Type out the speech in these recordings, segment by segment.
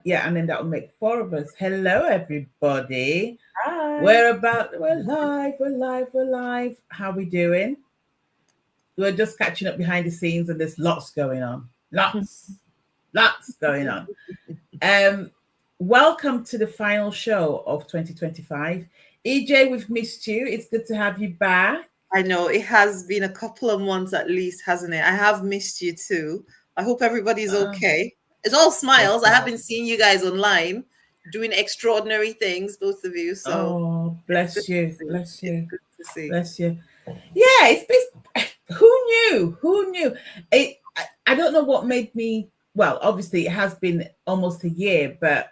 Yeah, and then that will make 4 of us. Hello, everybody. Hi. We're live, we're live, we're live. How we doing? We're just catching up behind the scenes, and there's lots going on. Lots going on. Um, Welcome to the final show of 2025. EJ, we've missed you. It's good to have you back. I know it has been a couple of months at least, hasn't it? I have missed you too. I hope everybody's Oh, okay. It's all smiles. I have okay. been seeing you guys online doing extraordinary things, both of you. So Oh, it's good bless to you, see. bless It's you, good to see. bless you. Yeah, it's who knew? Who knew? I don't know what made me. Well, obviously, it has been almost a year, but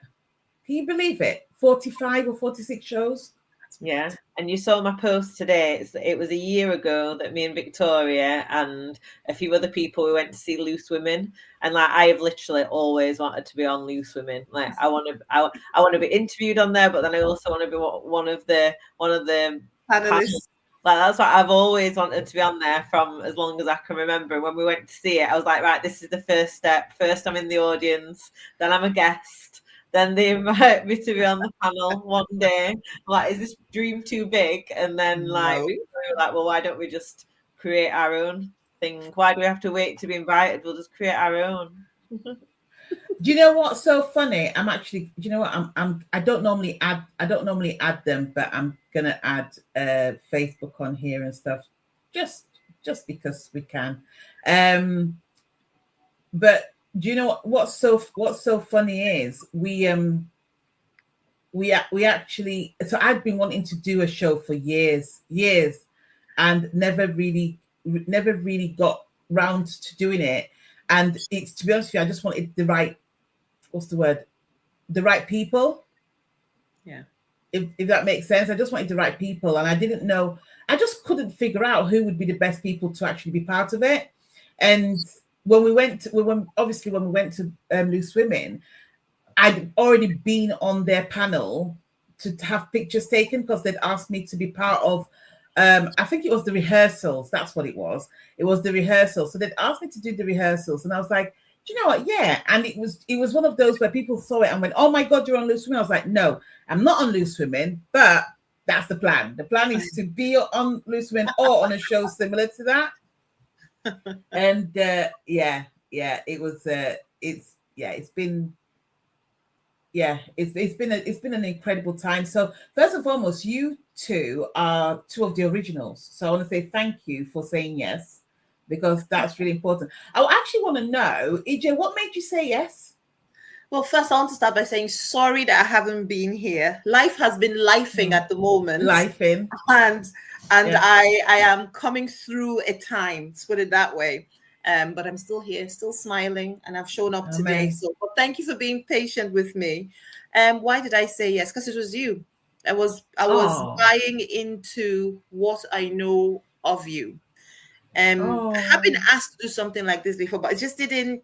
can you believe it? 45 or 46 shows. Yeah, and you saw my post today. It was a year ago that me and Victoria and a few other people we went to see Loose Women, and like I have literally always wanted to be on Loose Women. Like I want to be interviewed on there, but then I also want to be one of the panel. Panelists. Like that's what I've always wanted to be on there from as long as I can remember. When we went to see it, I was like, right, this is the first step. First, I'm in the audience, then I'm a guest. Then they invite me to be on the panel one day. Like, is this dream too big? And then like No. we were like, well, why don't we just create our own thing? Why do we have to wait to be invited? We'll just create our own. Do you know what's so funny? I'm actually. Do you know what? I don't normally add. I don't normally add them, but I'm gonna add Facebook on here and stuff, just just because we can. Um, but do you know what's so funny is we actually, so I'd been wanting to do a show for years, and never really got round to doing it. And it's, to be honest with you, I just wanted the right, what's the word, the right people. Yeah. If that makes sense, I just wanted the right people, and I didn't know. I just couldn't figure out who would be the best people to actually be part of it. And when we went to Loose Women, I'd already been on their panel to have pictures taken because they'd asked me to be part of. I think it was the rehearsals. That's what it was. It was the rehearsals. So they'd asked me to do the rehearsals, and I was like, do you know what? Yeah. And it was one of those where people saw it and went, "Oh my God, you're on Loose Women." I was like, "No, I'm not on Loose Women, but that's the plan. The plan is to be on Loose Women or on a show similar to that." And yeah, it was. It's been, it's been an incredible time. So first and foremost, you two are two of the originals. So I want to say thank you for saying yes, because that's really important. I actually want to know, EJ, what made you say yes? Well, first, I want to start by saying sorry that I haven't been here. Life has been lifing Mm. at the moment, Life in. and Yeah. I am coming through a time. Let's put it that way. But I'm still here, still smiling, and I've shown up today. Amen. So, but thank you for being patient with me. Why did I say yes? Because it was you. I was Oh. buying into what I know of you. I have been Oh. asked to do something like this before, but it just didn't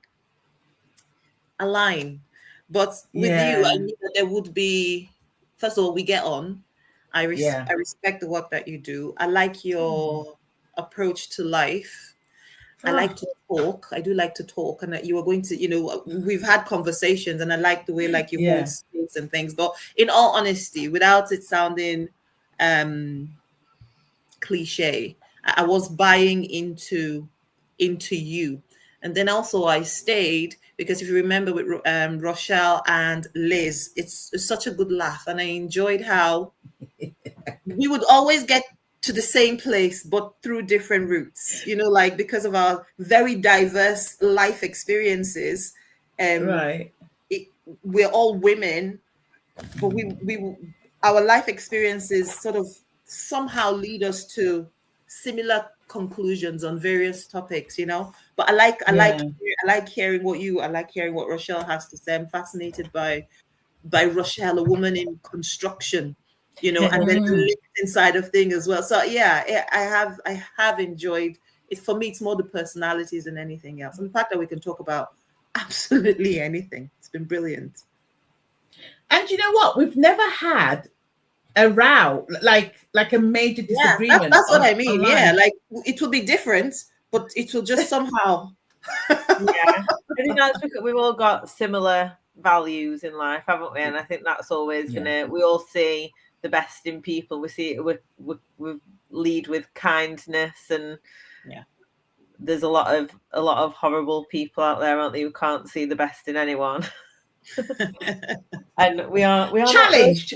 align. But with you, I Yeah. knew that there would be. First of all, we get on. Yeah. I respect the work that you do. I like Oh. your approach to life. I like Oh. to talk. I do like to talk, and that you are going to, we've had conversations, and I like the way like you hold Yeah. space and things. But in all honesty, without it sounding um cliche, I was buying into you. And then also I stayed because if you remember with Rochelle and Liz, it's such a good laugh, and I enjoyed how we would always get to the same place but through different routes, like because of our very diverse life experiences. um Right. it, we're all women, but we our life experiences sort of somehow lead us to similar conclusions on various topics. But Yeah. I like hearing what Rochelle has to say. I'm fascinated by Rochelle, a woman in construction, and then the Mm. LinkedIn side of thing as well. So yeah, I have enjoyed it. For me, it's more the personalities than anything else, and the fact that we can talk about absolutely anything. It's been brilliant. And you know what? We've never had a row, like a major Yeah, that's disagreement that's what I mean. Yeah, online. like it will be different, but it will just somehow. Yeah, I think that's because we've all got similar values in life, haven't we? And I think that's always gonna. We all see the best in people. We see it. We lead with kindness, and there's a lot of horrible people out there, aren't there, who can't see the best in anyone. And we are challenged,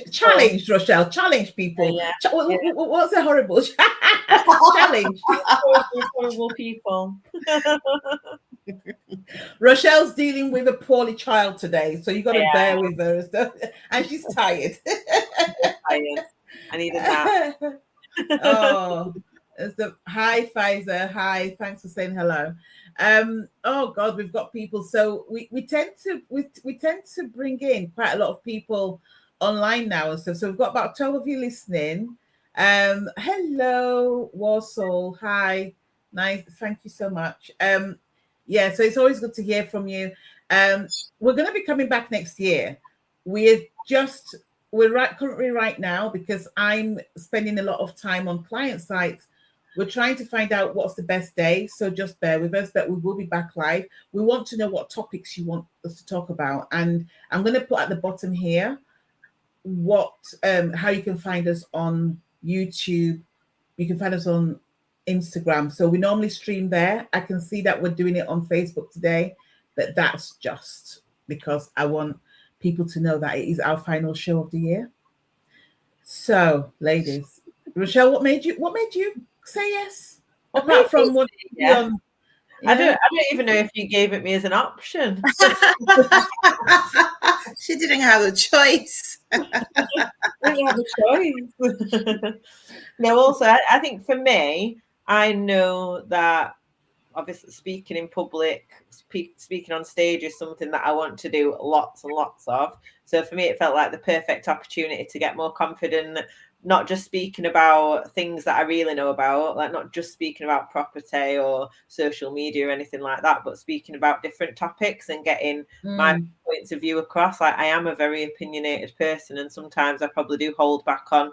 Rochelle. Challenge people. What's a horrible challenge? Horrible people. Rochelle's dealing with a poorly child today, so you got to bear with her, and she's tired. I needed that. Oh, it's the hi Pfizer. Hi, thanks for saying hello. Oh God, we've got people. So we tend to bring in quite a lot of people online now and stuff. So we've got about 12 of you listening. Hello, Warsaw. Hi, nice. Thank you so much. Yeah, so it's always good to hear from you. We're going to be coming back next year. We're currently right now, because I'm spending a lot of time on client sites. We're trying to find out what's the best day, so just bear with us, but we will be back live. We want to know what topics you want us to talk about, and I'm going to put at the bottom here how you can find us on YouTube. You can find us on Instagram. So we normally stream there. I can see that we're doing it on Facebook today, but that's just because I want people to know that it is our final show of the year. So, ladies, Rochelle, what made you say yes? Apart from what? I don't even know if you gave it me as an option. She didn't have a choice. No, also, I think for me, I know that obviously speaking in public, speaking on stage is something that I want to do lots and lots of. So for me, it felt like the perfect opportunity to get more confident, not just speaking about things that I really know about, like not just speaking about property or social media or anything like that, but speaking about different topics and getting my points of view across. Like I am a very opinionated person, and sometimes I probably do hold back on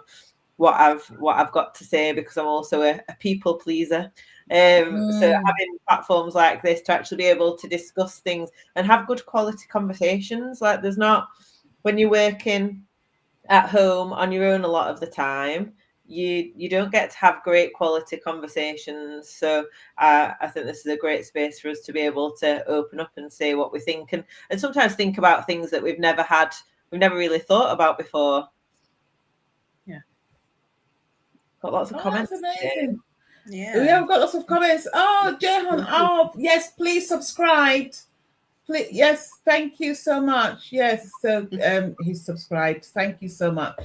what I've got to say, because I'm also a people pleaser. So having platforms like this to actually be able to discuss things and have good quality conversations, like there's not, when you're working at home on your own a lot of the time, you don't get to have great quality conversations. So I think this is a great space for us to be able to open up and say what we think, and sometimes think about things that we've never really thought about before. Got lots of comments. That's amazing. Yeah, we've got lots of comments. Oh, Jehan, yes, please subscribe. Please, yes, thank you so much. Yes, so he's subscribed. Thank you so much.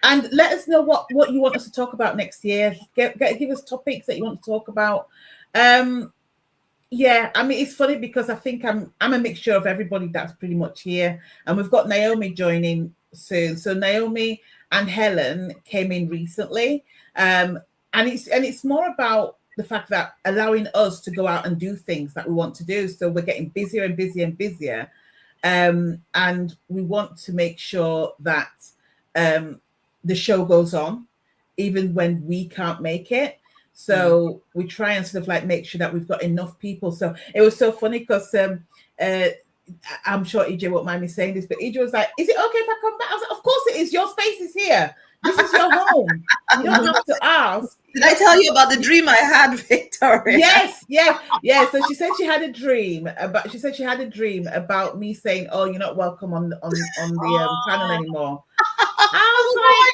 And let us know what you want us to talk about next year. Give us topics that you want to talk about. Yeah, I mean, it's funny because I think I'm a mixture of everybody that's pretty much here, and we've got Naomi joining soon. So Naomi and Helen came in recently, and it's more about the fact that allowing us to go out and do things that we want to do. So we're getting busier and busier and busier, and we want to make sure that the show goes on even when we can't make it. So we try and sort of like make sure that we've got enough people. So it was so funny because I'm sure Ije won't mind me saying this, but Ije was like, "Is it okay if I come back?" I was like, "Of course it is. Your space is here. This is your home. You don't have to ask." Did I tell you about the dream I had, Victoria? Yes. So she said she had a dream about me saying, "Oh, you're not welcome on the panel anymore." I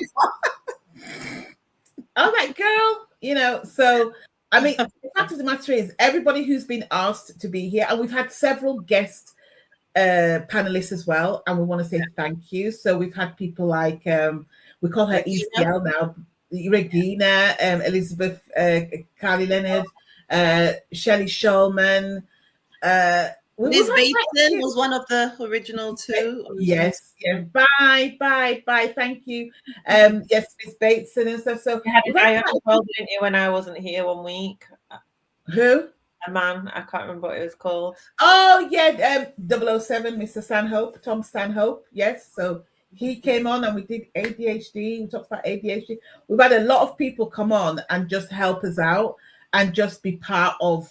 was like, "Girl, you know." So I mean, the fact of the matter is, everybody who's been asked to be here, and we've had several guest panelists as well, and we want to say thank you. So we've had people like we call her ECL now, Regina, Elizabeth, Carly Leonard, Shelley Shulman. Liz Bateson was one of the original two. Yes. Yeah. Bye. Thank you. Yes, Miss Bateson and stuff. So you had a guy as well, didn't you, when I wasn't here one week? Who? A man. I can't remember what it was called. Oh yeah, 007, Mr. Stanhope, Tom Stanhope. Yes. So he came on and we did ADHD. We talked about ADHD. We've had a lot of people come on and just help us out and just be part of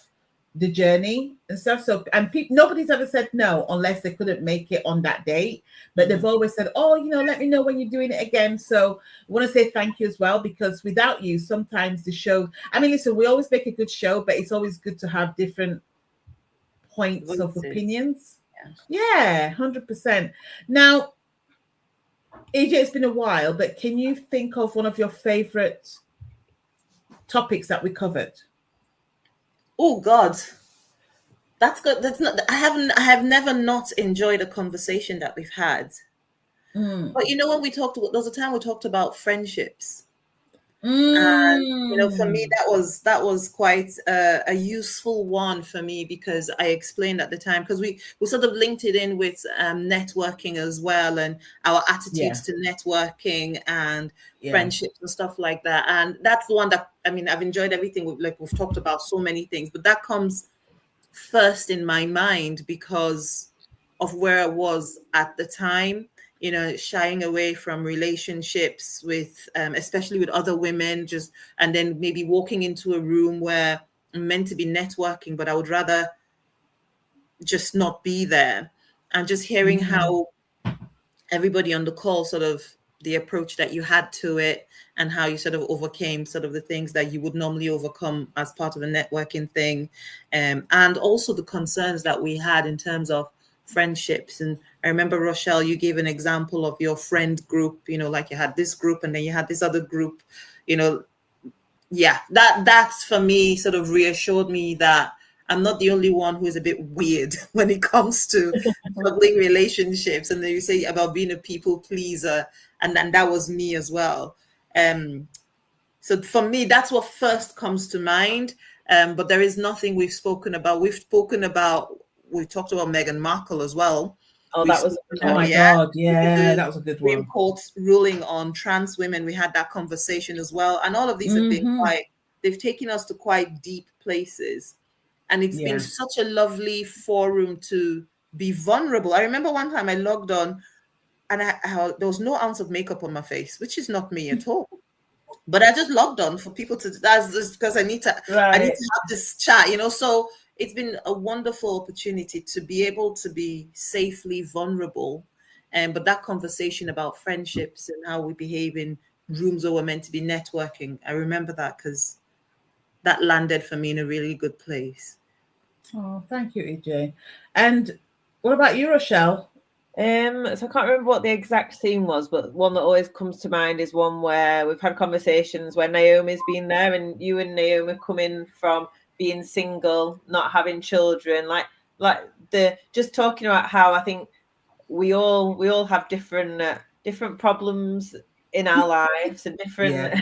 the journey and stuff. So, and nobody's ever said no unless they couldn't make it on that date. But they've always said, oh, let me know when you're doing it again. So I want to say thank you as well, because without you, sometimes the show, I mean, listen, we always make a good show, but it's always good to have different points of opinions. Yeah, 100%. Now, Ije, it's been a while, but can you think of one of your favorite topics that we covered? Oh God, that's good. That's not. I have never not enjoyed a conversation that we've had. But when we talked, there was a time we talked about friendships, and for me that was quite a useful one for me, because I explained at the time, because we sort of linked it in with networking as well, and our attitudes to networking and friendships and stuff like that. And that's the one that, I mean, I've enjoyed everything. We've talked about so many things, but that comes first in my mind because of where I was at the time, shying away from relationships with, especially with other women, and then maybe walking into a room where I'm meant to be networking, but I would rather just not be there. And just hearing how everybody on the call, sort of the approach that you had to it, and how you sort of overcame sort of the things that you would normally overcome as part of a networking thing. And also the concerns that we had in terms of friendships. And I remember, Rochelle, you gave an example of your friend group, like you had this group and then you had this other group, that's for me sort of reassured me that I'm not the only one who is a bit weird when it comes to building relationships. And then you say about being a people pleaser, and that was me as well. So for me, that's what first comes to mind. But there is nothing we've spoken about. We've talked about Meghan Markle as well. Oh, that was God, that was a good one. Supreme Court's ruling on trans women. We had that conversation as well, and all of these have been they've taken us to quite deep places, and it's been such a lovely forum to be vulnerable. I remember one time I logged on, and there was no ounce of makeup on my face, which is not me at all. But I just logged on for people to. That's just because I need to have this chat, So it's been a wonderful opportunity to be able to be safely vulnerable. But that conversation about friendships and how we behave in rooms where we're meant to be networking, I remember that because that landed for me in a really good place. Oh, thank you, Ije. And what about you, Rochelle? So I can't remember what the exact theme was, but one that always comes to mind is one where we've had conversations where Naomi's been there, and you and Naomi come in from being single, not having children, like the just talking about how I think we all have different problems in our lives and different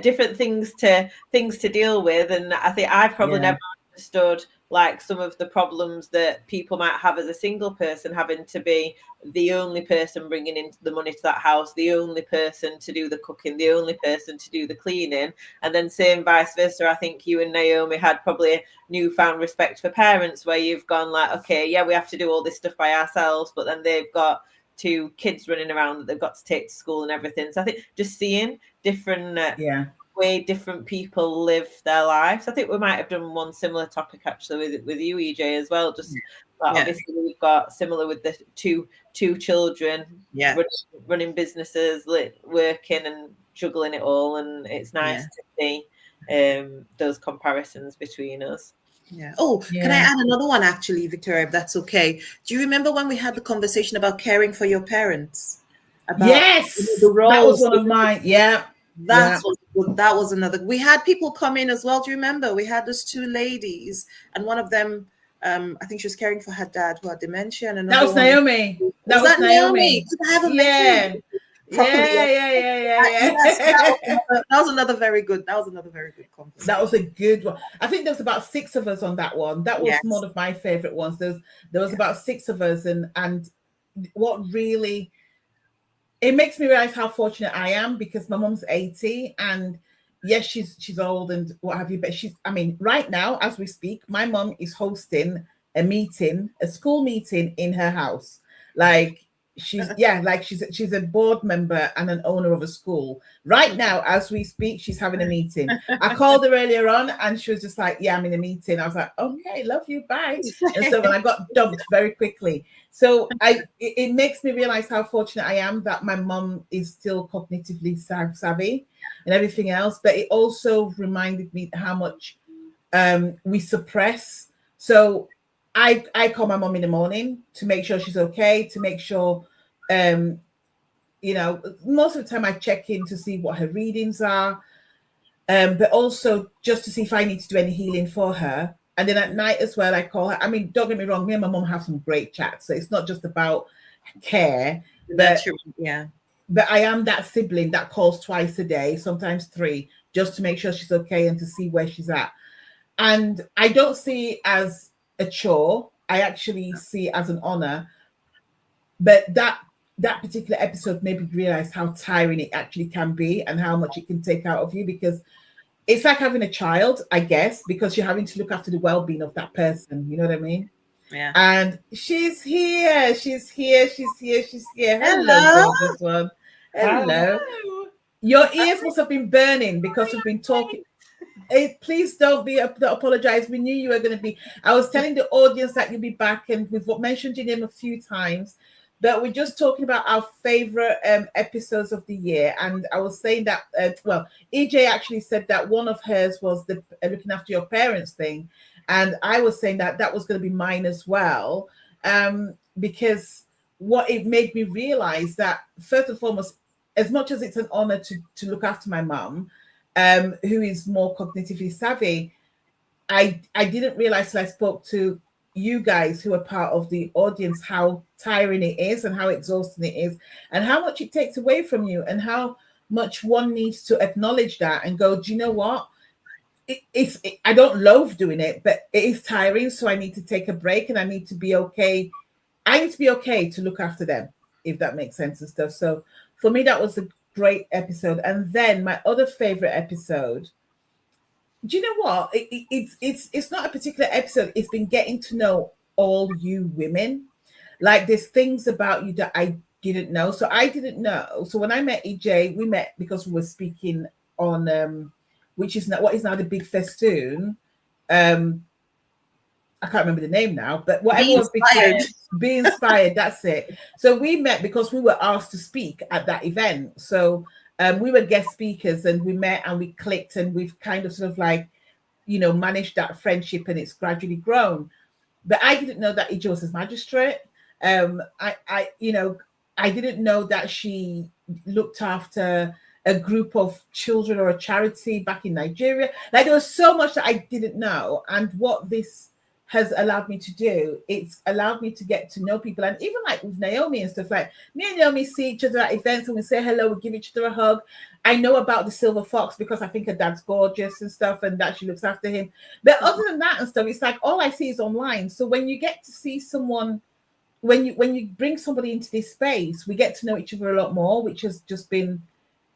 different things to deal with. And I think I've probably never understood like some of the problems that people might have as a single person, having to be the only person bringing in the money to that house, the only person to do the cooking, the only person to do the cleaning, and then same vice versa. I think you and Naomi had probably a newfound respect for parents, where you've gone like, okay, we have to do all this stuff by ourselves, but then they've got 2 kids running around that they've got to take to school and everything. So I think just seeing different way different people live their lives. I think we might have done one similar topic actually with you, Ije, as well. Just obviously we've got similar with the two children, running businesses, working and juggling it all, and it's nice to see those comparisons between us. Can I add another one actually, Victoria, if that's okay? Do you remember when we had the conversation about caring for your parents? About the roles? That was one of mine. That was another. We had people come in as well. Do you remember? We had those 2 ladies, and one of them, I think she was caring for her dad who had dementia. And that was Naomi. That was Naomi. I haven't met you. That was another very good. That was another very good conversation. That was a good one. I think there was about 6 of us on that one. That was one of my favorite ones. There was about 6 of us, and what really, it makes me realize how fortunate I am, because my mum's 80, and yes, she's old and what have you, but right now as we speak, my mum is hosting a school meeting in her house. Like, she's she's a board member and an owner of a school. Right now, as we speak, she's having a meeting. I called her earlier on and she was just like, yeah, I'm in a meeting. I was like, okay, love you, bye. And so when I got dumped very quickly. So it makes me realize how fortunate I am that my mom is still cognitively savvy and everything else. But it also reminded me how much we suppress. So I call my mom in the morning to make sure she's okay, to make sure, you know, most of the time I check in to see what her readings are, but also just to see if I need to do any healing for her. And then at night as well, I call her. I mean, don't get me wrong, me and my mom have some great chats. So it's not just about care, but I am that sibling that calls twice a day, sometimes 3, just to make sure she's okay and to see where she's at. And I don't see it as a chore. I actually see it as an honor. But that particular episode made me realize how tiring it actually can be and how much it can take out of you, because it's like having a child, I guess, because you're having to look after the well-being of that person. You know what I mean? Yeah. And she's here. Hello. Gorgeous one. Hello. Your ears must have been burning because we've been talking. Please don't apologize. We knew you were going to be. I was telling the audience that you'll be back, and we've mentioned your name a few times, but we're just talking about our favorite episodes of the year. And I was saying that, Ije actually said that one of hers was the looking after your parents thing, and I was saying that that was going to be mine as well, because what it made me realize that first and foremost, as much as it's an honor to look after my mum, who is more cognitively savvy, I didn't realize till I spoke to you guys who are part of the audience how tiring it is and how exhausting it is and how much it takes away from you and how much one needs to acknowledge that and go, do you know what? I don't loathe doing it, but it is tiring. So I need to take a break and I need to be okay. I need to be okay to look after them, if that makes sense and stuff. So for me, that was a great episode. And then my other favorite episode, do you know what? It's not a particular episode. It's been getting to know all you women. Like there's things about you that I didn't know. So I didn't know. So when I met EJ, we met because we were speaking on which is what is now the big festoon. I can't remember the name now, but whatever was Be Inspired, that's it. So we met because we were asked to speak at that event. So we were guest speakers and we met and we clicked and we've kind of sort of like, you know, managed that friendship and it's gradually grown. But I didn't know that Ije was his magistrate. I didn't know that she looked after a group of children or a charity back in Nigeria. Like there was so much that I didn't know. And what this has allowed me to do, it's allowed me to get to know people. And even like with Naomi and stuff, like me and Naomi see each other at events and we say hello, we give each other a hug. I know about the silver fox because I think her dad's gorgeous and stuff and that she looks after him. But other than that and stuff, it's like all I see is online. So when you get to see someone, when you bring somebody into this space, we get to know each other a lot more, which has just been,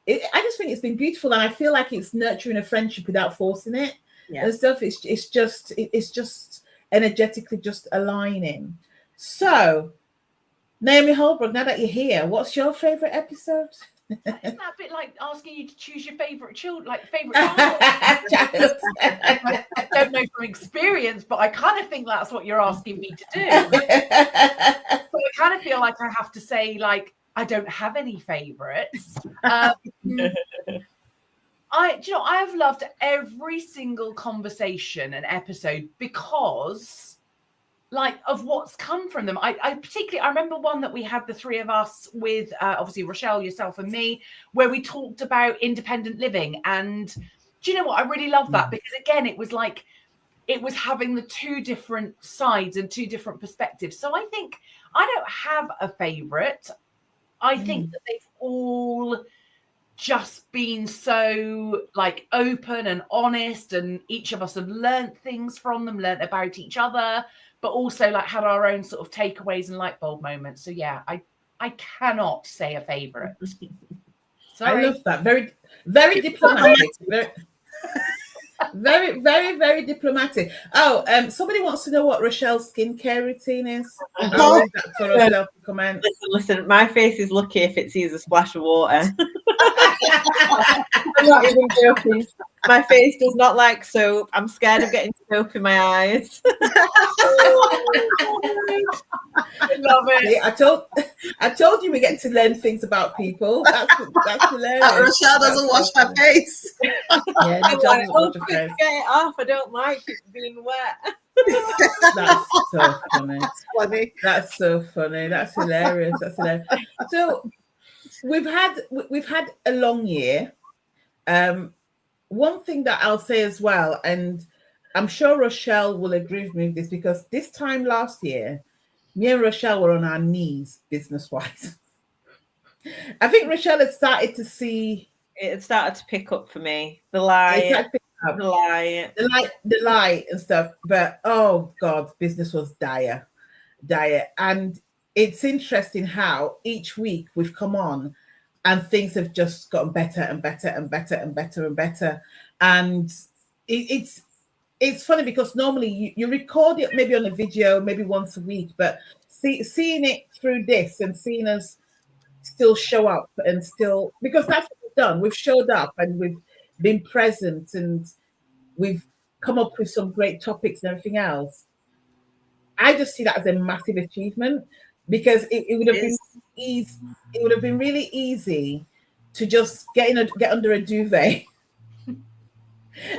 I just think it's been beautiful. And I feel like it's nurturing a friendship without forcing it and stuff. It's just energetically just aligning. So, Naomi Holbrook, now that you're here, what's your favorite episode? Isn't that a bit like asking you to choose your favorite child, like favorite child? I don't know from experience, but I kind of think that's what you're asking me to do. So I kind of feel like I have to say, like, I don't have any favorites. I have loved every single conversation and episode because, like, of what's come from them. I particularly, I remember one that we had, the three of us with, obviously, Rochelle, yourself and me, where we talked about independent living. And do you know what? I really love that because, again, it was like, it was having the two different sides and two different perspectives. So I think I don't have a favorite. I think that they've all just been so like open and honest, and each of us have learned things from them, learned about each other, but also like had our own sort of takeaways and light bulb moments. So yeah, I cannot say a favorite. Sorry. I love that. Very, very diplomatic. Very, very, very diplomatic. Oh, somebody wants to know what Rochelle's skincare routine is. I'll leave that for Rochelle to comment. Listen, my face is lucky if it sees a splash of water. I'm not even joking. My face does not like soap. I'm scared of getting soap in my eyes. I love it. See, I told you we get to learn things about people. That's hilarious. Rochelle doesn't wash her face. Yeah, I'm Rochelle like, doesn't wash her quick, face. get it off. I don't like it being wet. That's so funny. That's funny. That's so funny. That's hilarious. That's hilarious. So we've had a long year. One thing that I'll say as well, and I'm sure Rochelle will agree with me with this, because this time last year, me and Rochelle were on our knees business-wise. I think Rochelle had started to see. It had started to pick up for me. The light. The light and stuff. But oh God, business was dire. And it's interesting how each week we've come on and things have just gotten better and better and better and better and better. And it's funny because normally you record it maybe on a video, maybe once a week, but seeing it through this and seeing us still show up and still, because that's what we've done. We've showed up and we've been present and we've come up with some great topics and everything else. I just see that as a massive achievement, because it would have been easy. It would have been really easy to just get under a duvet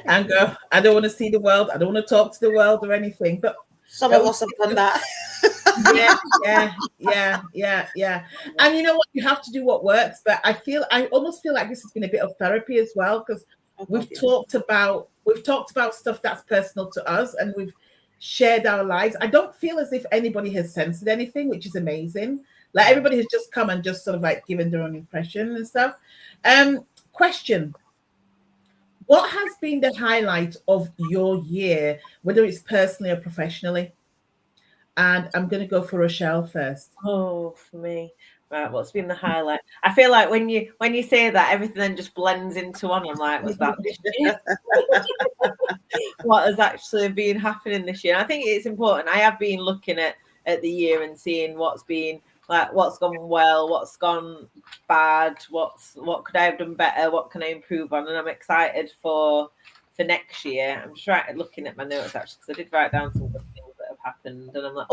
and go, I don't want to see the world. I don't want to talk to the world or anything. But some of us have done that. Yeah. And you know what? You have to do what works. But I almost feel like this has been a bit of therapy as well, because we've talked about stuff that's personal to us, and we've shared our lives. I don't feel as if anybody has censored anything, which is amazing. Like everybody has just come and just sort of like given their own impression and stuff. Question: what has been the highlight of your year, whether it's personally or professionally? And I'm going to go for Rochelle first. Oh, for me. Right, what's been the highlight? I feel like when you say that, everything then just blends into one. I'm like, was that this year? What has actually been happening this year? I think it's important. I have been looking at the year and seeing what's gone well, what's gone bad, what could I have done better, what can I improve on, and I'm excited for next year. I'm just looking at my notes actually, because I did write down some good things that have happened, and I'm like,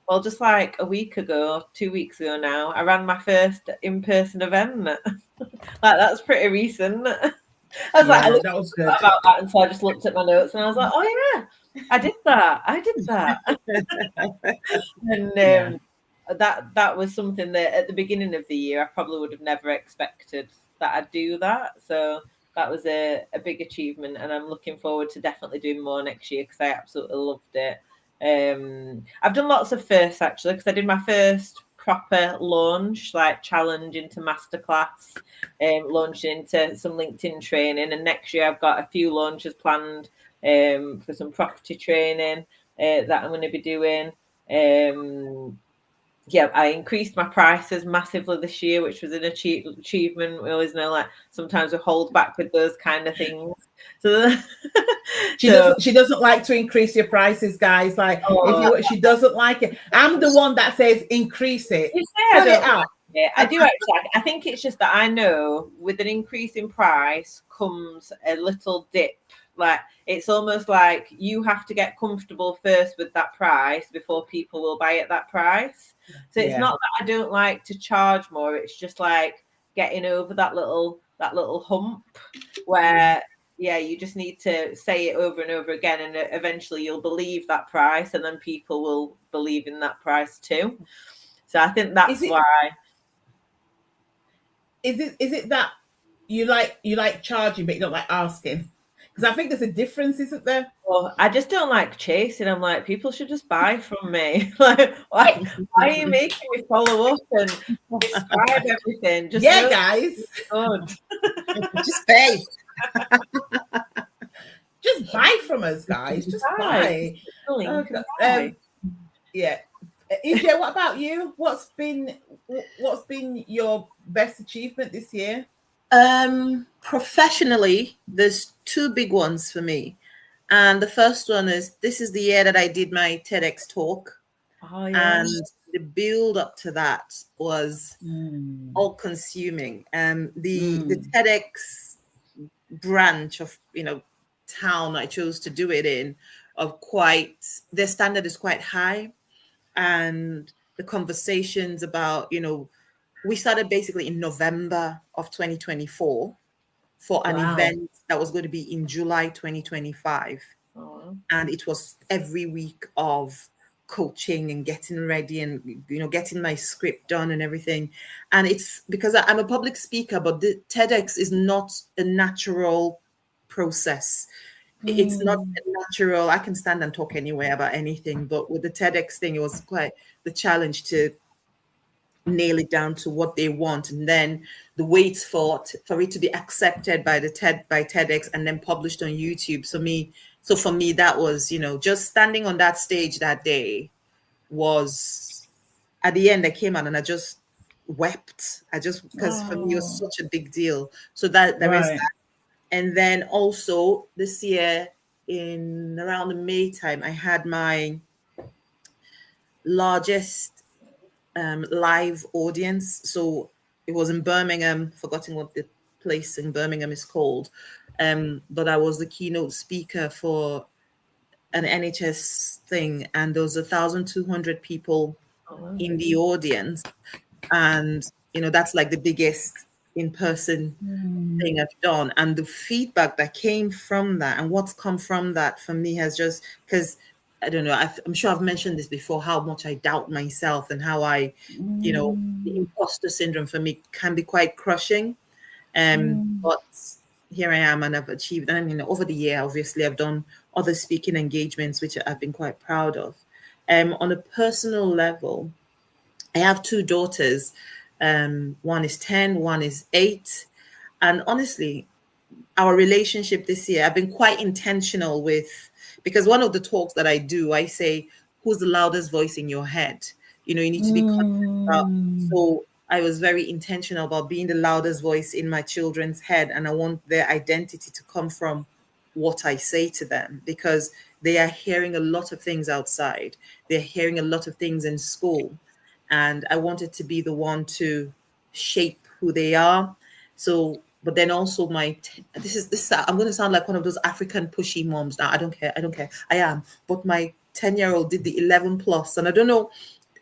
well, just like a week ago, 2 weeks ago now, I ran my first in-person event. Like, that's pretty recent. I was like, that was good about that, and so I just looked at my notes and I was like, oh yeah, I did that. And that was something that at the beginning of the year I probably would have never expected that I'd do that. So that was a big achievement, and I'm looking forward to definitely doing more next year, because I absolutely loved it. I've done lots of firsts actually, because I did my first proper launch, like challenge into masterclass, launching into some LinkedIn training, and next year I've got a few launches planned for some property training that I'm going to be doing. I increased my prices massively this year, which was an achievement. We always know, like, sometimes we hold back with those kind of things. So she doesn't like to increase your prices, guys. Like, she doesn't like it. I'm the one that says increase it. Put it up. Yeah, I do actually. I think it's just that I know with an increase in price comes a little dip. Like, it's almost like you have to get comfortable first with that price before people will buy at that price. So it's not that I don't like to charge more. It's just like getting over that little hump where, you just need to say it over and over again, and eventually you'll believe that price, and then people will believe in that price too. So I think that's why. Is it that you like charging, but you don't like asking? Because I think there's a difference, isn't there? Well, I just don't like chasing. I'm like, people should just buy from me. Like, why are you making me follow up and describe everything? Just guys. Good. Just pay. Just buy from us, guys. Just buy. Ije, what about you? What's been your best achievement this year? Professionally, there's two big ones for me. And the first one is, this is the year that I did my TEDx talk. Oh, yeah. And the build up to that was all consuming. The TEDx branch of, town I chose to do it in, their standard is quite high. And the conversations about, we started basically in November of 2024 for an Wow. event that was going to be in July 2025. Oh. And it was every week of coaching and getting ready and, getting my script done and everything. And it's because I'm a public speaker, but the TEDx is not a natural process. It's not natural. I can stand and talk anywhere about anything, but with the TEDx thing, it was quite the challenge to nail it down to what they want, and then the wait for it to be accepted by TEDx and then published on YouTube. So for me, that was, just standing on that stage that day was, at the end I came out and I just wept. Because for me it was such a big deal. So that there is that. And then also this year in around the May time, I had my largest live audience. So it was in Birmingham, forgetting what the place in Birmingham is called. But I was the keynote speaker for an NHS thing, and there was 1,200 people in the audience. And, that's like the biggest in-person thing I've done. And the feedback that came from that and what's come from that for me has just, because I don't know, I'm sure I've mentioned this before, how much I doubt myself and how the imposter syndrome for me can be quite crushing. But here I am, and I've achieved. And I mean, over the year, obviously, I've done other speaking engagements, which I've been quite proud of. On a personal level, I have two daughters. One is 10, one is 8. And honestly, our relationship this year, I've been quite intentional with, because one of the talks that I do, I say, who's the loudest voice in your head? You need to be conscious about. So I was very intentional about being the loudest voice in my children's head. And I want their identity to come from what I say to them, because they are hearing a lot of things outside. They're hearing a lot of things in school. And I wanted to be the one to shape who they are. So, but then also this I'm going to sound like one of those African pushy moms. Now, I don't care. I am. But my 10-year-old did the 11 plus, and I don't know.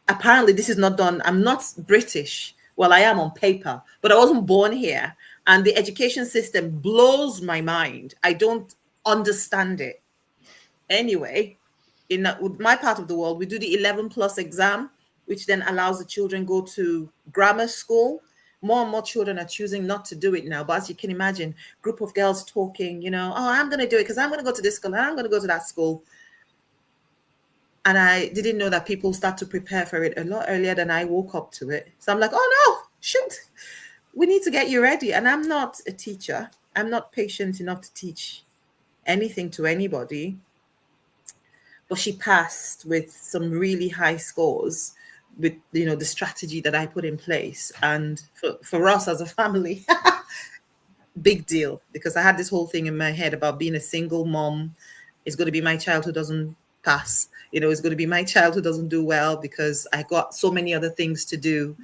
Apparently, this is not done. I'm not British. Well, I am on paper, but I wasn't born here. And the education system blows my mind. I don't understand it. Anyway, in my part of the world, we do the 11 plus exam, which then allows the children go to grammar school. More and more children are choosing not to do it now. But as you can imagine, group of girls talking, oh, I'm going to do it because I'm going to go to this school and I'm going to go to that school. And I didn't know that people start to prepare for it a lot earlier than I woke up to it. So I'm like, oh no, shoot, we need to get you ready. And I'm not a teacher. I'm not patient enough to teach anything to anybody. But she passed with some really high scores with, the strategy that I put in place. And for us as a family, big deal, because I had this whole thing in my head about being a single mom. It's going to be my child who doesn't pass. It's going to be my child who doesn't do well because I got so many other things to do.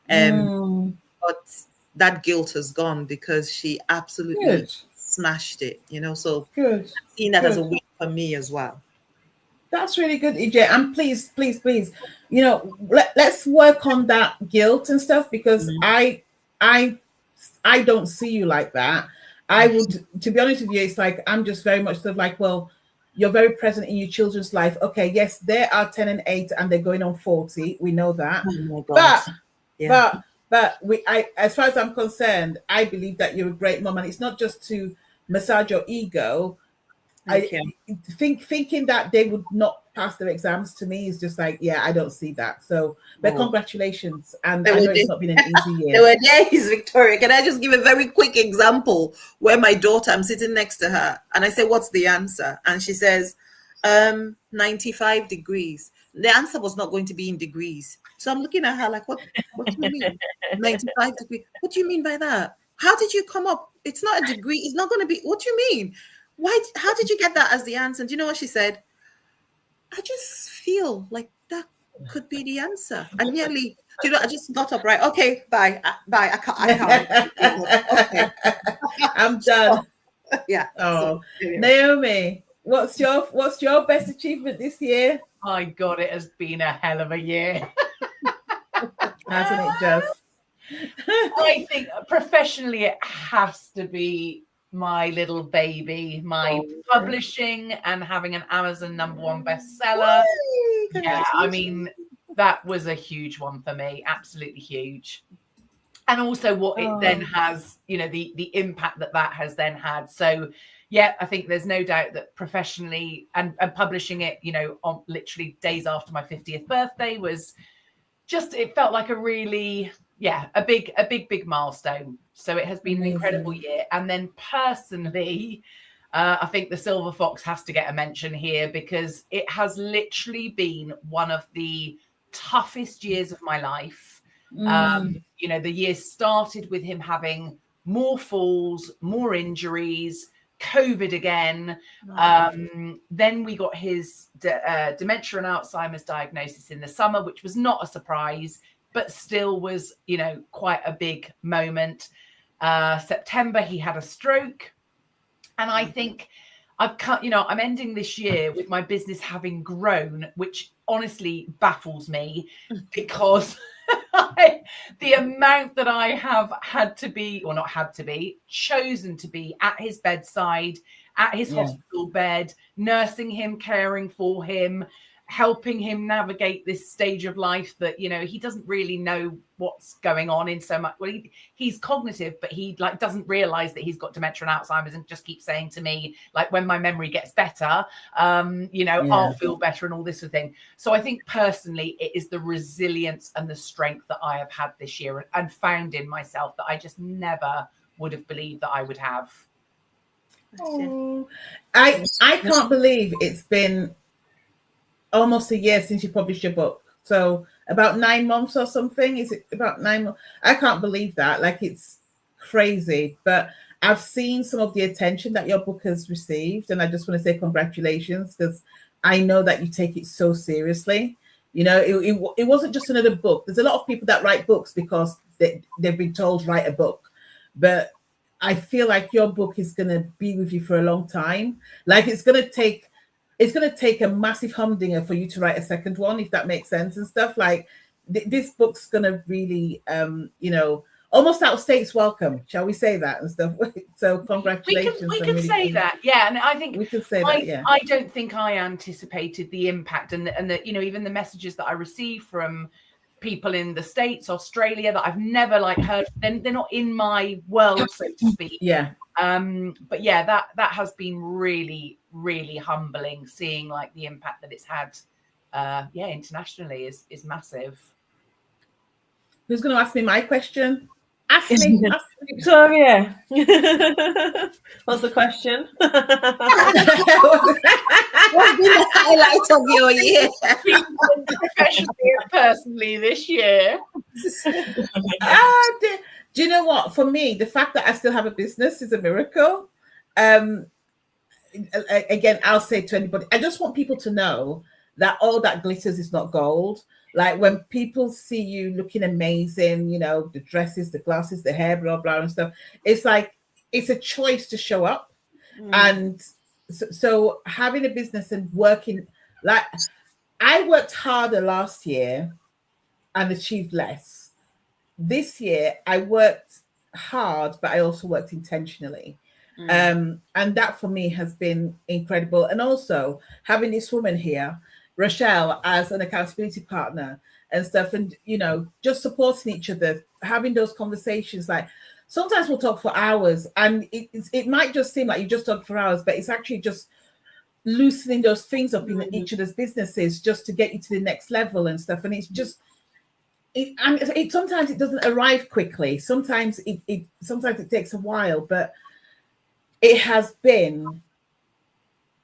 But that guilt has gone because she absolutely smashed it, so I'm seeing that as a win for me as well. That's really good, Ije. And please, let's work on that guilt and stuff, because I don't see you like that. I would, to be honest with you, it's like, I'm just very much sort of like, well, you're very present in your children's life. Okay, yes, they are 10 and 8 and they're going on 40. We know that. Oh my God. But as far as I'm concerned, I believe that you're a great mom, and it's not just to massage your ego. Thinking that they would not pass their exams, to me, is just like, I don't see that. So, but congratulations. And I know it's not been an easy year. There were days, Victoria. Can I just give a very quick example where my daughter, I'm sitting next to her and I say, what's the answer? And she says, 95 degrees. The answer was not going to be in degrees. So I'm looking at her like, what do you mean? 95 degrees. What do you mean by that? how did you come up? It's not a degree. It's not going to be. What do you mean? Why? How did you get that as the answer? And do you know what she said? I just feel like that could be the answer. And nearly, I just got up, right? Okay, bye. Bye. I can't. Okay. I'm done. Yeah. Oh, so, Naomi, what's your best achievement this year? My God, it has been a hell of a year. Hasn't it just? I think professionally it has to be my little baby, my publishing and having an Amazon #1 bestseller. Yeah, I mean, that was a huge one for me, absolutely huge. And also what it then has, the impact that has then had. So yeah, I think there's no doubt that professionally and publishing it, on literally days after my 50th birthday was just, it felt like a really, a big milestone. So it has been an incredible year. And then personally, I think the Silver Fox has to get a mention here because it has literally been one of the toughest years of my life. The year started with him having more falls, more injuries, COVID again. Then we got his dementia and Alzheimer's diagnosis in the summer, which was not a surprise, but still was, quite a big moment. September, he had a stroke. And I think I'm ending this year with my business having grown, which honestly baffles me because the amount that I have had to be, or not had to be, chosen to be at his bedside, at his hospital bed, nursing him, caring for him, helping him navigate this stage of life that, he doesn't really know what's going on in so much. Well, he's cognitive, but he doesn't realize that he's got dementia and Alzheimer's and just keeps saying to me, when my memory gets better, I'll feel better and all this sort of thing. So I think personally, it is the resilience and the strength that I have had this year and found in myself that I just never would have believed that I would have. Oh, I can't believe it's been almost a year since you published your book. So about 9 months or something. Is it about 9 months? I can't believe that. It's crazy. But I've seen some of the attention that your book has received. And I just want to say congratulations, because I know that you take it so seriously. It wasn't just another book. There's a lot of people that write books because they've been told write a book. But I feel like your book is going to be with you for a long time. It's going to take a massive humdinger for you to write a second one, if that makes sense and stuff. This book's going to really, almost outstay its welcome. Shall we say that and stuff? So congratulations. We can say that. Yeah. And I think we can say that. Yeah. I don't think I anticipated the impact and the, even the messages that I received from people in the States, Australia, that I've never heard. They're not in my world, so to speak. Yeah. But yeah, that has been really, really humbling, seeing the impact that it's had internationally is massive. Who's going to ask me my question? Ask me. Victoria. What's the question? What's been the highlight of your year? Professionally and personally this year. Do you know what? For me, the fact that I still have a business is a miracle. Again, I'll say to anybody, I just want people to know that all that glitters is not gold. When people see you looking amazing, the dresses, the glasses, the hair, blah, blah, and stuff, it's it's a choice to show up. And so having a business and working, I worked harder last year and achieved less. This year, I worked hard, but I also worked intentionally. And that for me has been incredible. And also having this woman here, Rochelle, as an accountability partner and stuff, and just supporting each other, having those conversations. Sometimes we'll talk for hours, and it might just seem like you just talk for hours, but it's actually just loosening those things up in each other's businesses just to get you to the next level and stuff. And it's just sometimes it doesn't arrive quickly. Sometimes it takes a while, but it has been.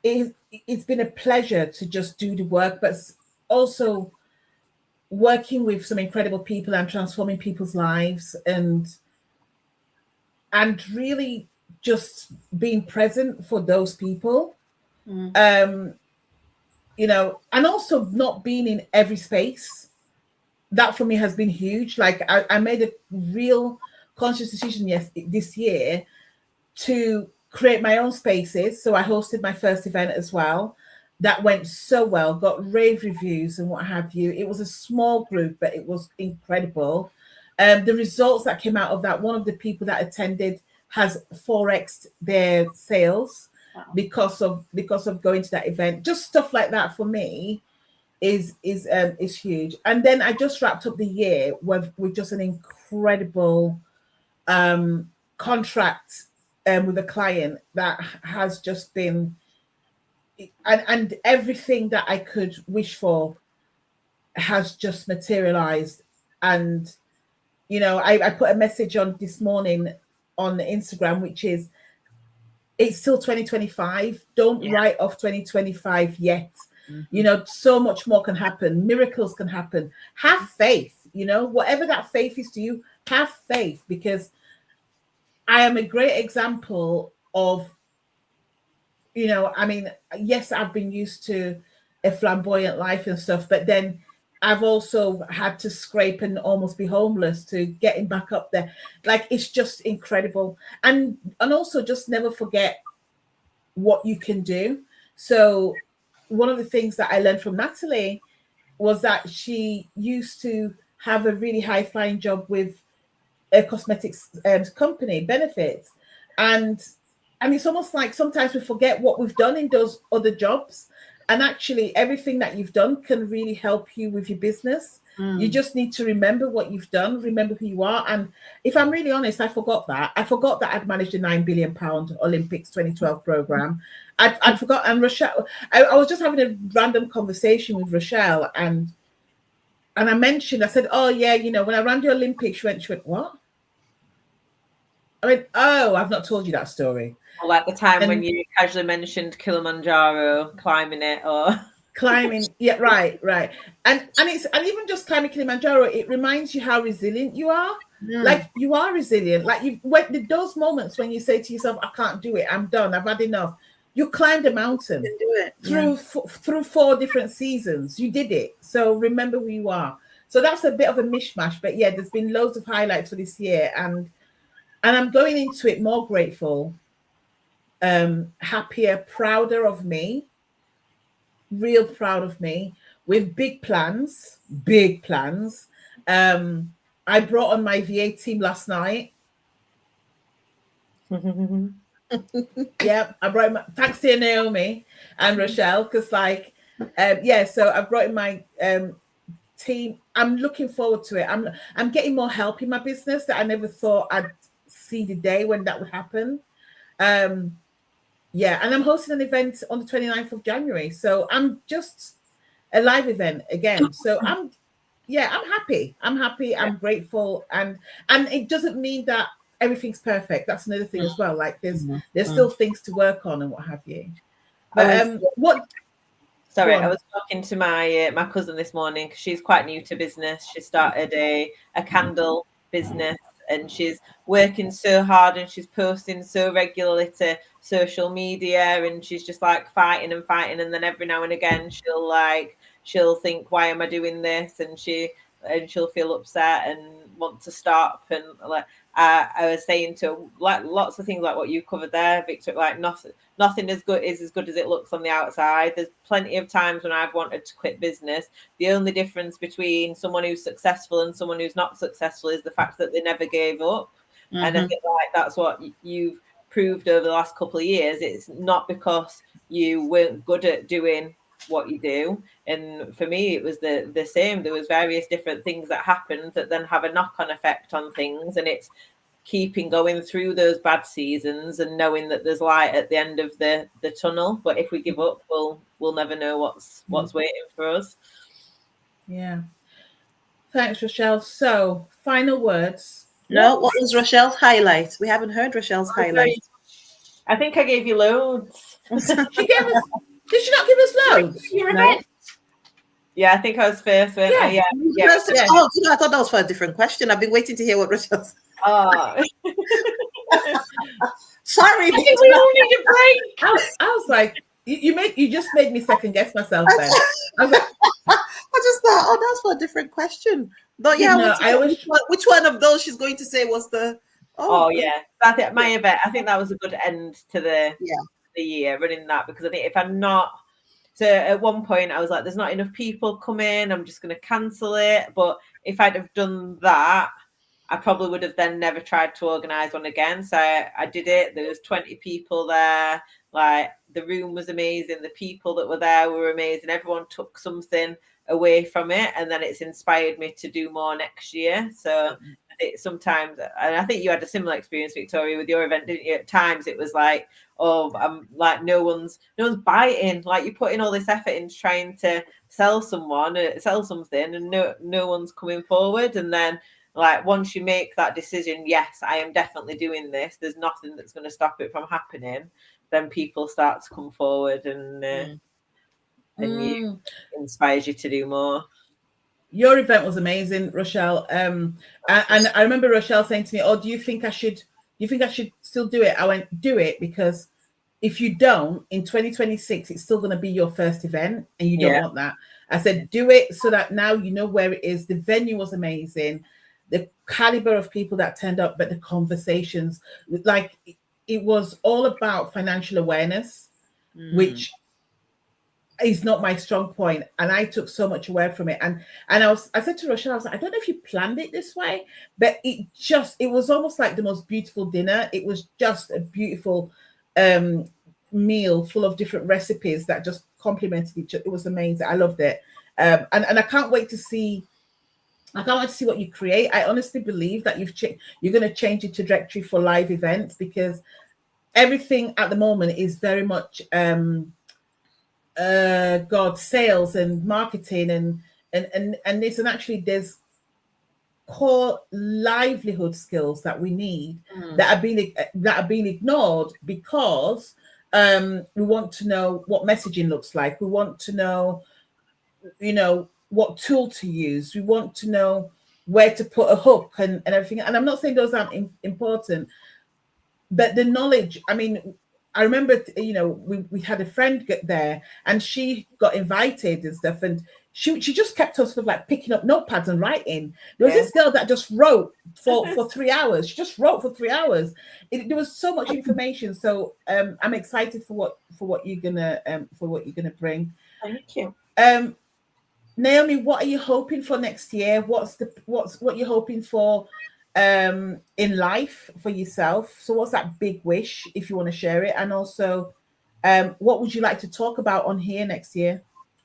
It's been a pleasure to just do the work, but also working with some incredible people and transforming people's lives. And really just being present for those people. You know, and also not being in every space. That for me has been huge. Like I made a real conscious decision this year to create my own spaces. So I hosted my first event as well. That went so well, got rave reviews and what have you. It was a small group, but it was incredible. The results that came out of that, one of the people that attended has 4x'd their sales. Wow. because of going to that event. Just stuff like that for me is huge. And then I just wrapped up the year with just an incredible contract with a client that has just been and everything that I could wish for has just materialized. And you know, I put a message on this morning on Instagram, which is, it's still 2025. Don't write off 2025 yet. You know, so much more can happen. Miracles can happen. Have faith, you know, whatever that faith is to you, have faith, because I am a great example of, you know, I mean, yes, I've been used to a flamboyant life and stuff, but then I've also had to scrape and almost be homeless to getting back up there. Like, it's just incredible. And also just never forget what you can do. So one of the things that I learned from Natalie was that she used to have a really high-flying job with a cosmetics company, Benefits. And it's almost like sometimes we forget what we've done in those other jobs. And actually, everything that you've done can really help you with your business. You just need to remember what you've done, remember who you are. And if I'm really honest, I forgot that. I forgot that I'd managed a £9 billion Olympics 2012 program. I'd forgot. And Rochelle, I was just having a random conversation with Rochelle, and I mentioned, I said, oh, yeah, you know, when I ran the Olympics, she went, what? I went, oh, I've not told you that story. Or like the time when you casually mentioned Kilimanjaro, climbing it, or climbing, yeah, right. And even just climbing Kilimanjaro, it reminds you how resilient you are. Like, you are resilient. Like, those moments when you say to yourself, I can't do it, I'm done, I've had enough. You climbed a mountain through 4 different seasons. You did it. So remember who you are. So that's a bit of a mishmash, but yeah, there's been loads of highlights for this year, and I'm going into it more grateful, happier, prouder of me, real proud of me, with big plans. I brought on my VA team last night. Yeah, I brought thanks to Naomi and Rochelle, because so I brought in my team. I'm looking forward to it. I'm getting more help in my business that I never thought I'd see the day when that would happen. Yeah, and I'm hosting an event on the 29th of January. So I'm just a live event again. So I'm happy. I'm grateful. And it doesn't mean that everything's perfect. That's another thing as well. Like there's still things to work on and what have you. But Sorry, I was talking to my cousin this morning, because she's quite new to business. She started a candle business, and she's working so hard, and she's posting so regularly to social media, and she's just like fighting, and then every now and again she'll think, why am I doing this? And she'll feel upset and want to stop. And like I was saying to her, like lots of things like what you covered there, Victor, like nothing is as good as it looks on the outside. There's plenty of times when I've wanted to quit business. The only difference between someone who's successful and someone who's not successful is the fact that they never gave up. And I think like that's what you've proved over the last couple of years. It's not because you weren't good at doing what you do. And for me, it was the same. There was various different things that happened that then have a knock-on effect on things, and it's keeping going through those bad seasons and knowing that there's light at the end of the tunnel. But if we give up, we'll never know what's waiting for us. Yeah. Thanks, Rochelle. So, final words. No, what was Rochelle's highlight? We haven't heard Rochelle's highlight. I think I gave you loads. She gave us. Did she not give us loads? No. Yeah, I think I was first. Yeah. Oh, I thought that was for a different question. I've been waiting to hear what Rochelle's. Sorry, I think we all need a break. I was like, you just made me second guess myself then. I was like, I just thought, oh, that's for a different question. But yeah, No, which one of those she's going to say was the? Oh yeah, I think my event. I think that was a good end to the year running that, because I think if I'm not, so at one point I was like, there's not enough people coming, I'm just going to cancel it. But if I'd have done that, I probably would have then never tried to organise one again. So I did it. There was 20 people there. Like, the room was amazing. The people that were there were amazing. Everyone took something away from it, and then it's inspired me to do more next year. So I think sometimes, and I think you had a similar experience, Victoria, with your event, didn't you? At times it was like, oh, I'm like, no one's biting. Like, you put in all this effort into trying to sell something, and no one's coming forward. And then, like, once you make that decision, yes, I am definitely doing this, there's nothing that's going to stop it from happening, then people start to come forward, and you inspires you to do more. Your event was amazing, Rochelle. And I remember Rochelle saying to me, "Oh, do you think I should still do it?" I went, "Do it, because if you don't, in 2026, it's still going to be your first event, and you don't want that." I said, "Do it so that now you know where it is." The venue was amazing, the caliber of people that turned up, but the conversations, like, it was all about financial awareness, which is not my strong point, and I took so much away from it. And I said to Rochelle, I was like, I don't know if you planned it this way, but it was almost like the most beautiful dinner. It was just a beautiful meal full of different recipes that just complemented each other. It was amazing. I loved it. And I can't wait to see what you create. I honestly believe that you're going to change the trajectory for live events, because everything at the moment is very much sales and marketing and this, and actually there's core livelihood skills that we need that are being ignored, because we want to know what messaging looks like. We want to know, what tool to use. We want to know where to put a hook and everything. And I'm not saying those aren't important, but the knowledge, I mean, I remember, we had a friend get there, and she got invited and stuff, and she just kept on sort of like picking up notepads and writing. There was this girl that just wrote for 3 hours. She just wrote for 3 hours. There was so much information. So I'm excited for what you're gonna bring. Thank you. Naomi, what are you hoping for next year? What you're hoping for in life for yourself? So what's that big wish, if you want to share it? And also, what would you like to talk about on here next year?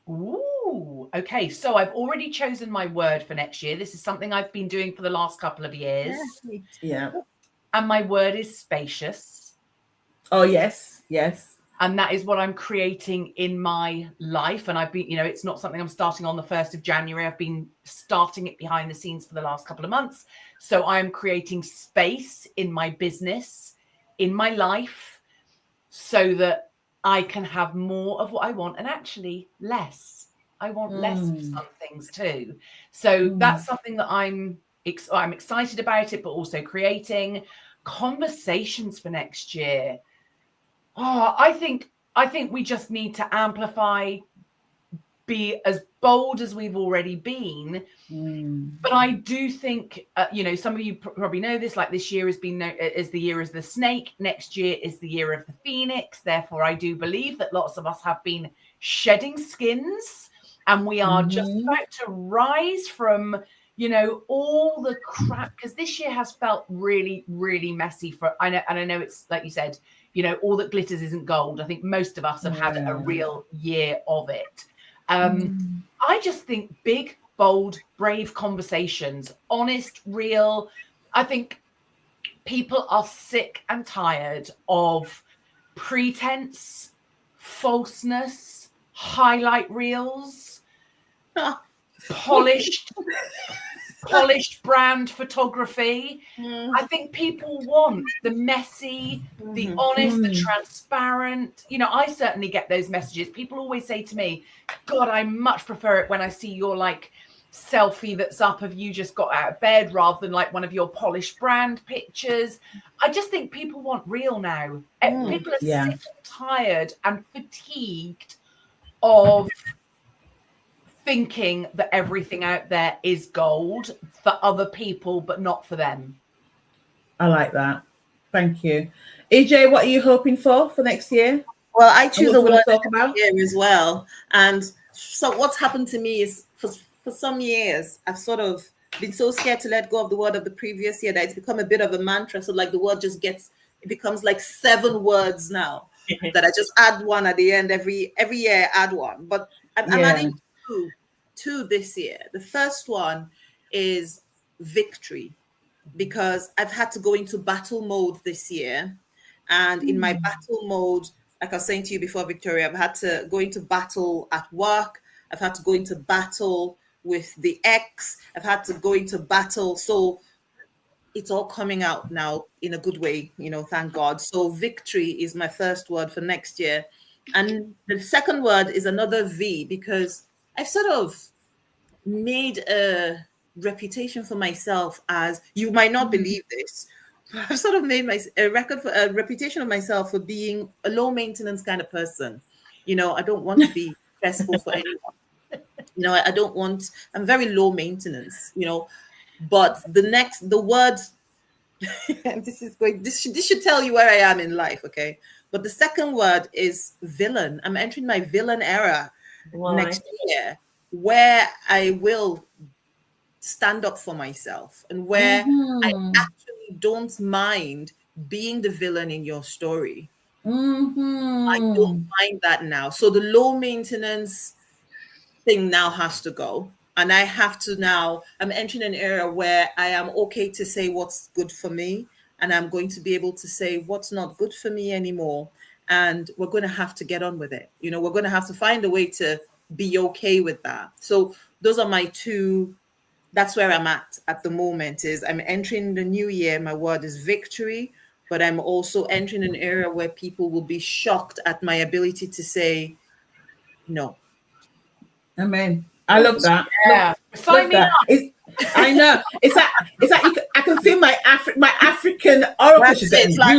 Ooh, okay. So I've already chosen my word for next year. This is something I've been doing for the last couple of years. Yeah. And my word is spacious. Oh, yes. And that is what I'm creating in my life. And I've been, it's not something I'm starting on the 1st of January. I've been starting it behind the scenes for the last couple of months. So I'm creating space in my business, in my life, so that I can have more of what I want, and actually less. I want less of some things too. So that's something that I'm excited about it, but also creating conversations for next year. Oh, I think we just need to amplify, be as bold as we've already been. But I do think, some of you probably know this, like, this year has been as the year of the snake. Next year is the year of the phoenix. Therefore, I do believe that lots of us have been shedding skins, and we are just about to rise from, all the crap, because this year has felt really, really messy I know it's like you said, all that glitters isn't gold. I think most of us have had a real year of it. I just think big, bold, brave conversations, honest, real. I think people are sick and tired of pretense, falseness, highlight reels, polished brand photography. I think people want the messy, the honest, the transparent. I certainly get those messages. People always say to me, God, I much prefer it when I see your, like, selfie that's up of you just got out of bed rather than like one of your polished brand pictures. I just think people want real now. People are sick and tired and fatigued of thinking that everything out there is gold for other people, but not for them. I like that. Thank you. Ije, what are you hoping for next year? Well, I choose a word to talk about here as well. And so what's happened to me is for some years, I've sort of been so scared to let go of the word of the previous year that it's become a bit of a mantra. So like the word just it becomes like 7 words now that I just add one at the end. Every year I add one. But I'm adding two this year. The first one is victory, because I've had to go into battle mode this year. And in my battle mode, like I was saying to you before, Victoria, I've had to go into battle at work. I've had to go into battle with the ex. I've had to go into battle. So it's all coming out now in a good way, thank God. So victory is my first word for next year. And the second word is another V, because I've sort of made a reputation for myself as, you might not believe this, I've sort of made a reputation of myself for being a low maintenance kind of person. I don't want to be stressful for anyone. I'm very low maintenance, but the word, and this should tell you where I am in life. Okay. But the second word is villain. I'm entering my villain era next year, where I will stand up for myself and where I actually don't mind being the villain in your story. I don't mind that now. So the low maintenance thing now has to go. And I have to now, I'm entering an era where I am okay to say what's good for me. And I'm going to be able to say what's not good for me anymore. And we're going to have to get on with it. We're going to have to find a way to be okay with that. So those are my two. That's where I'm at the moment. Is I'm entering the new year. My word is victory, but I'm also entering an era where people will be shocked at my ability to say no. Amen. I love that. Yeah, sign me up. I know. It's like I can feel my African oracle. She's like,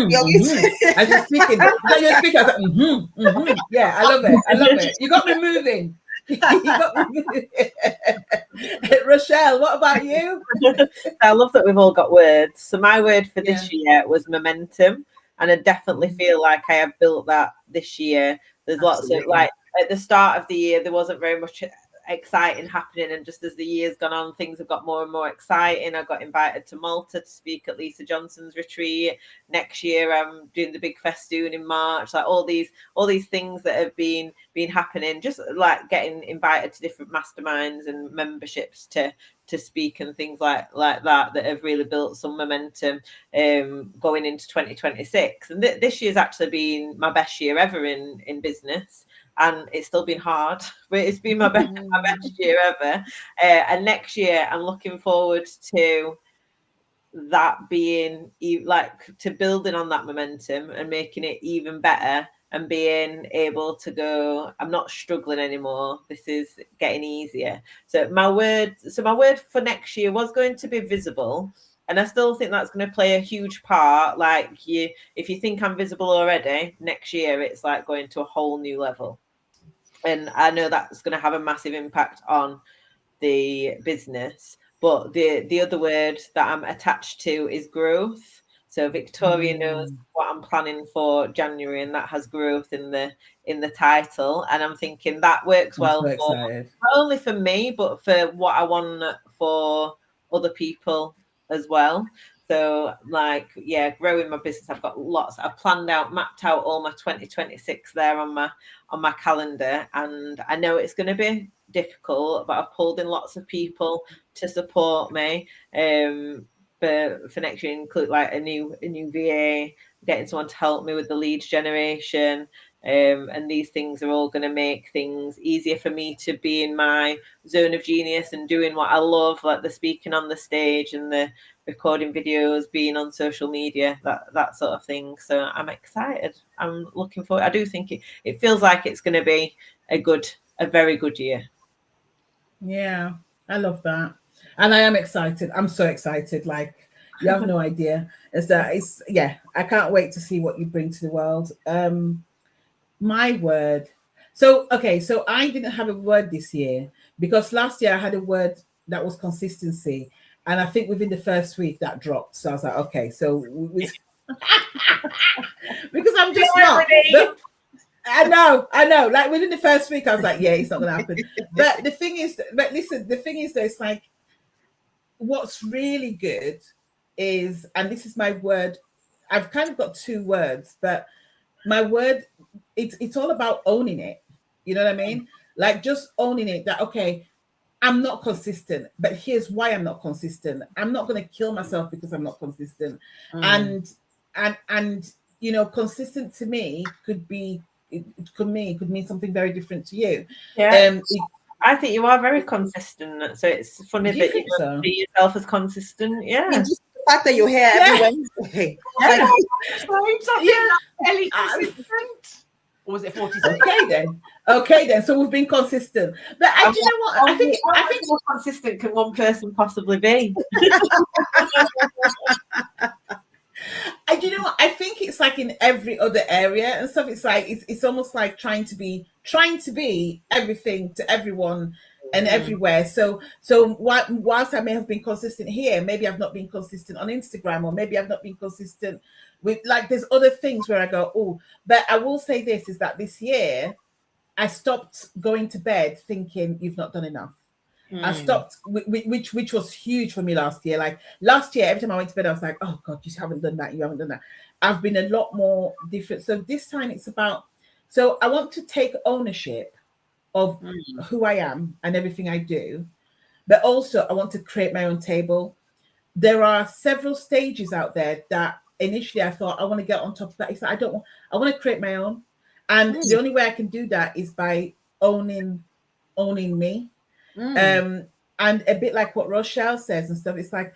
I just speaking. You're speaking. I was like, Yeah, I love it. You got me moving. Rochelle, what about you? I love that we've all got words. So my word for this year was momentum, and I definitely feel like I have built that this year. There's lots of, like, at the start of the year there wasn't very much exciting happening, and just as the year's gone on, things have got more and more exciting. I got invited to Malta to speak at Lisa Johnson's retreat. Next year I'm doing the big festoon in March. Like all these things that have been happening, just like getting invited to different masterminds and memberships to speak and things like that have really built some momentum going into 2026. And this year's actually been my best year ever in business. And it's still been hard, but it's been my best year ever. And next year, I'm looking forward to that being like to building on that momentum and making it even better, and being able to go, I'm not struggling anymore. This is getting easier. So my word for next year was going to be visible. And I still think that's going to play a huge part. Like if you think I'm visible already, next year it's like going to a whole new level. And I know that's going to have a massive impact on the business. But the other word that I'm attached to is growth. So Victoria knows what I'm planning for January, and that has growth in the title. And I'm thinking that works well for not only for me, but for what I want for other people as well. So growing my business. I've got lots. I've mapped out all my 2026 there on my calendar, and I know it's going to be difficult, but I've pulled in lots of people to support me for next year, include like a new VA, getting someone to help me with the lead generation. And these things are all going to make things easier for me to be in my zone of genius and doing what I love, like the speaking on the stage and the recording videos, being on social media, that sort of thing. So I'm excited. I'm looking forward. I do think it feels like it's going to be a very good year. Yeah, I love that. And I am excited. I'm so excited. Like, you have no idea. I can't wait to see what you bring to the world. My word. So, okay, so I didn't have a word this year because last year I had a word that was consistency. And I think within the first week that dropped. So I was like, okay, so because I'm just not. But I know. Like within the first week, I was like, yeah, it's not going to happen. But the thing is, though, it's like, what's really good is, and this is my word, I've kind of got two words, but my word, it's all about owning it. You know what I mean? Like just owning it that, okay, I'm not consistent, but here's why I'm not consistent. I'm not going to kill myself because I'm not consistent. And you know, consistent to me could be, it could mean something very different to you. Yeah. I think you are very consistent. So it's funny Do you that think you so? see yourself as consistent. Yeah. I mean, just the fact that you're here every Wednesday. Yeah. Yeah. Ellie consistent. Or was it 46? Okay then. So we've been consistent. But do you know what? I think how consistent can one person possibly be? Do you know what? I think it's like in every other area and stuff. It's like it's almost like trying to be everything to everyone and everywhere. So whilst I may have been consistent here, maybe I've not been consistent on Instagram, or maybe I've not been consistent with, like, there's other things where I go, oh. But I will say this is that this year I stopped going to bed thinking you've not done enough. I stopped, which was huge for me last year. Like last year, every time I went to bed, I was like, oh God, you haven't done that. You haven't done that. I've been a lot more different. So this time it's about, so I want to take ownership of who I am and everything I do. But also I want to create my own table. There are several stages out there that initially I thought I want to get on top of that. It's like, I want to create my own. And the only way I can do that is by owning me. And a bit like what Rochelle says and stuff, it's like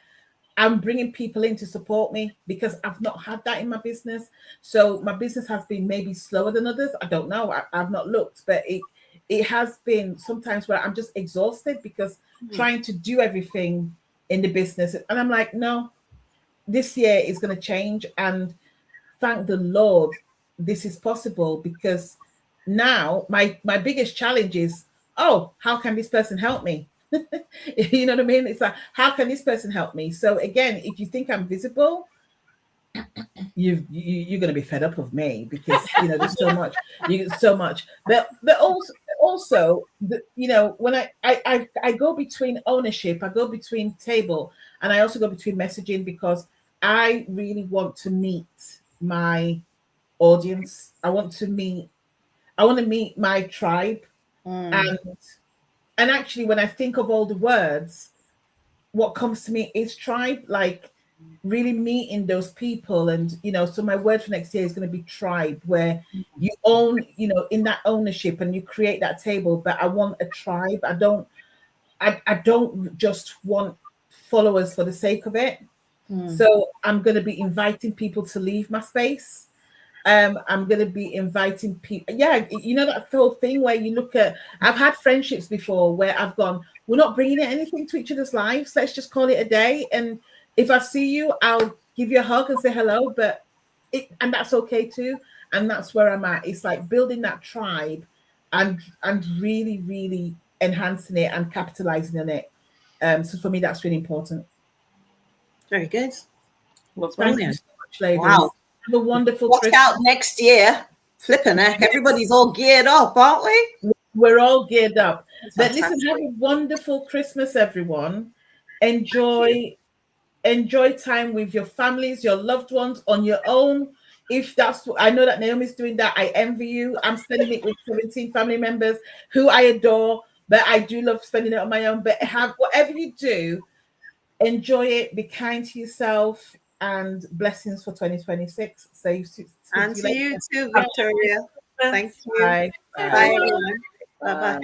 I'm bringing people in to support me because I've not had that in my business. So my business has been maybe slower than others. I don't know. I've not looked, but it has been sometimes where I'm just exhausted because trying to do everything in the business. And I'm like, no, this year is going to change. And thank the Lord, this is possible, because now my biggest challenge is, oh, how can this person help me? You know what I mean? It's like, how can this person help me? So again, if you think I'm visible, you're going to be fed up of me, because you know there's so much. But also you know, when I go between ownership, I go between table, and I also go between messaging, because I really want to meet my audience. I want to meet my tribe. And actually, when I think of all the words, what comes to me is tribe, like really meeting those people. And, you know, so my word for next year is going to be tribe, where you own, you know, in that ownership, and you create that table. But I want a tribe. I don't just want followers for the sake of it. So I'm going to be inviting people to leave my space. I'm going to be inviting people. Yeah, you know, that whole thing where you look at, I've had friendships before where I've gone, we're not bringing anything to each other's lives. Let's just call it a day. And if I see you, I'll give you a hug and say hello. And that's okay too. And that's where I'm at. It's like building that tribe and really, really enhancing it and capitalizing on it. So for me, that's really important. Very good. Well, thank you so much, ladies. Wow. Have a wonderful Watch Christmas. out next year. Flipping heck. Everybody's all geared up, aren't we? We're all geared up. But listen, have a wonderful Christmas, everyone. Enjoy time with your families, your loved ones, on your own. If that's what, I know that Naomi's doing that. I envy you. I'm spending it with 17 family members who I adore, but I do love spending it on my own. But have whatever you do, enjoy it, be kind to yourself, and blessings for 2026. And to you too, Victoria. Thank you. Bye. Bye, everyone. Bye-bye.